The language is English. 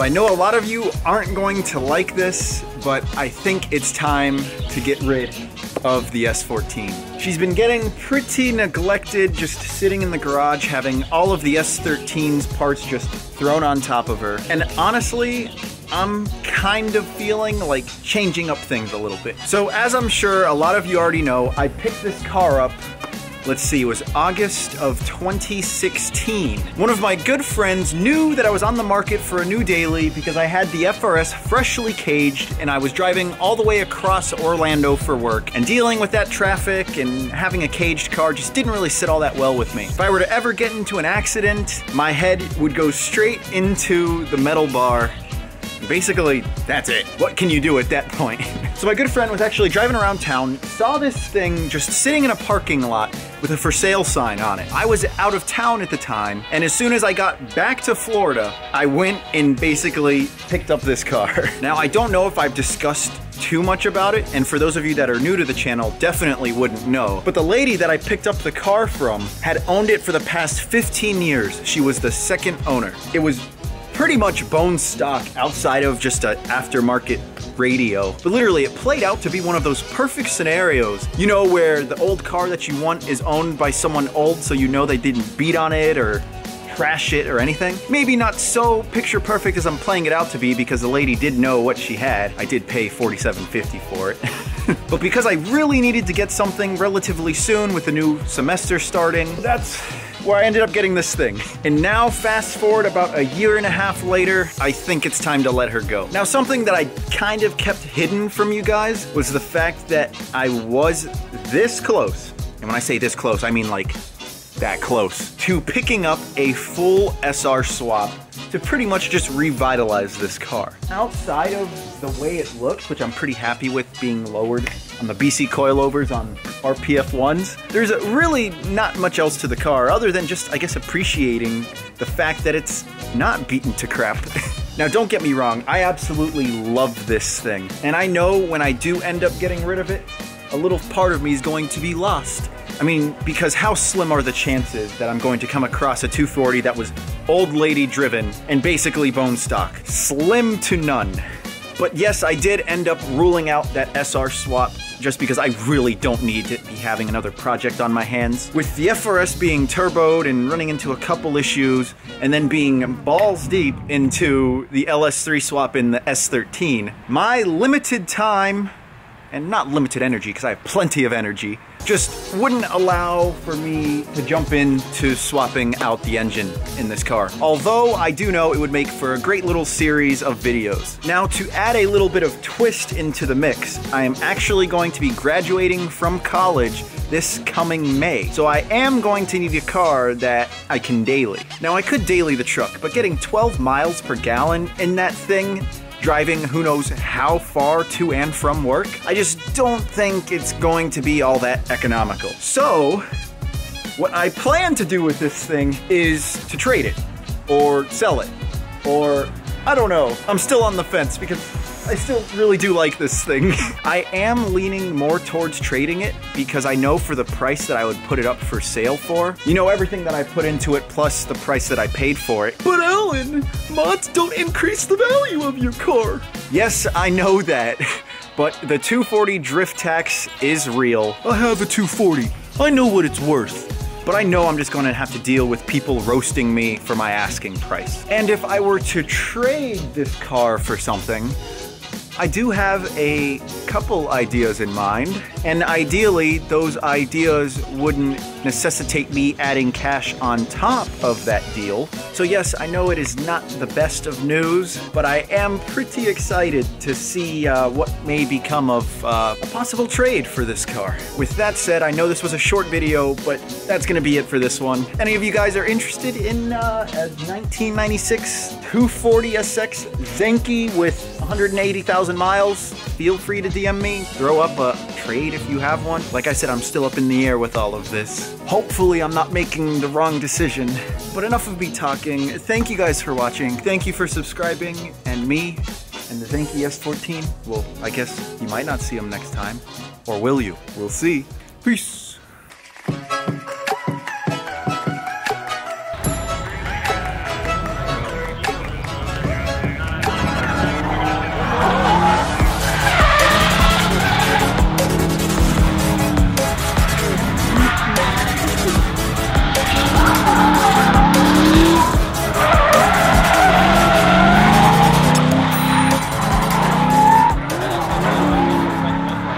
I know a lot of you aren't going to like this, but I think it's time to get rid of the S14. She's been getting pretty neglected, just sitting in the garage, having all of the S13's parts just thrown on top of her. And honestly, I'm kind of feeling like changing up things a little bit. So as I'm sure a lot of you already know, I picked this car up, let's see, it was August of 2016. One of my good friends knew that I was on the market for a new daily because I had the FRS freshly caged and I was driving all the way across Orlando for work, and dealing with that traffic and having a caged car just didn't really sit all that well with me. If I were to ever get into an accident, my head would go straight into the metal bar. Basically, that's it. What can you do at that point? So my good friend was actually driving around town, saw this thing just sitting in a parking lot with a for sale sign on it. I was out of town at the time, and as soon as I got back to Florida, I went and basically picked up this car. Now, I don't know if I've discussed too much about it, and for those of you that are new to the channel, definitely wouldn't know. But the lady that I picked up the car from had owned it for the past 15 years. She was the second owner. It was pretty much bone stock outside of just an aftermarket radio. But literally, it played out to be one of those perfect scenarios, you know, where the old car that you want is owned by someone old, so you know they didn't beat on it or crash it or anything. Maybe not so picture perfect as I'm playing it out to be, because the lady did know what she had. I did pay $47.50 for it. But because I really needed to get something relatively soon with the new semester starting, that's where I ended up getting this thing. And now, fast forward about a year and a half later, I think it's time to let her go. Now, something that I kind of kept hidden from you guys was the fact that I was this close. And when I say this close, I mean like that close to picking up a full SR swap to pretty much just revitalize this car. Outside of the way it looks, which I'm pretty happy with being lowered on the BC coilovers on RPF 1s, there's really not much else to the car other than just, I guess, appreciating the fact that it's not beaten to crap. Now, don't get me wrong, I absolutely love this thing. And I know when I do end up getting rid of it, a little part of me is going to be lost. I mean, because how slim are the chances that I'm going to come across a 240 that was old lady driven and basically bone stock? Slim to none. But yes, I did end up ruling out that SR swap just because I really don't need to be having another project on my hands. With the FRS being turboed and running into a couple issues, and then being balls deep into the LS3 swap in the S13, my limited time, and not limited energy because I have plenty of energy, just wouldn't allow for me to jump into swapping out the engine in this car. Although I do know it would make for a great little series of videos. Now, to add a little bit of twist into the mix, I am actually going to be graduating from college this coming May. So I am going to need a car that I can daily. Now, I could daily the truck, but getting 12 miles per gallon in that thing, driving who knows how far to and from work, I just don't think it's going to be all that economical. So what I plan to do with this thing is to trade it or sell it, or I don't know. I'm still on the fence because I still really do like this thing. I am leaning more towards trading it because I know for the price that I would put it up for sale for, you know, everything that I put into it plus the price that I paid for it. But Alan, mods don't increase the value of your car. Yes, I know that, but the 240 drift tax is real. I have a 240. I know what it's worth. But I know I'm just gonna have to deal with people roasting me for my asking price. And if I were to trade this car for something, I do have a couple ideas in mind, and ideally those ideas wouldn't necessitate me adding cash on top of that deal. So yes, I know it is not the best of news, but I am pretty excited to see what may become of a possible trade for this car. With that said, I know this was a short video, but that's gonna be it for this one. Any of you guys are interested in a 1996 240 SX Zenki with 180,000 miles, feel free to DM me. Throw up a trade if you have one. Like I said, I'm still up in the air with all of this. Hopefully I'm not making the wrong decision. But enough of me talking. Thank you guys for watching. Thank you for subscribing. And me and the Zenki S14, well, I guess you might not see them next time. Or will you? We'll see. Peace.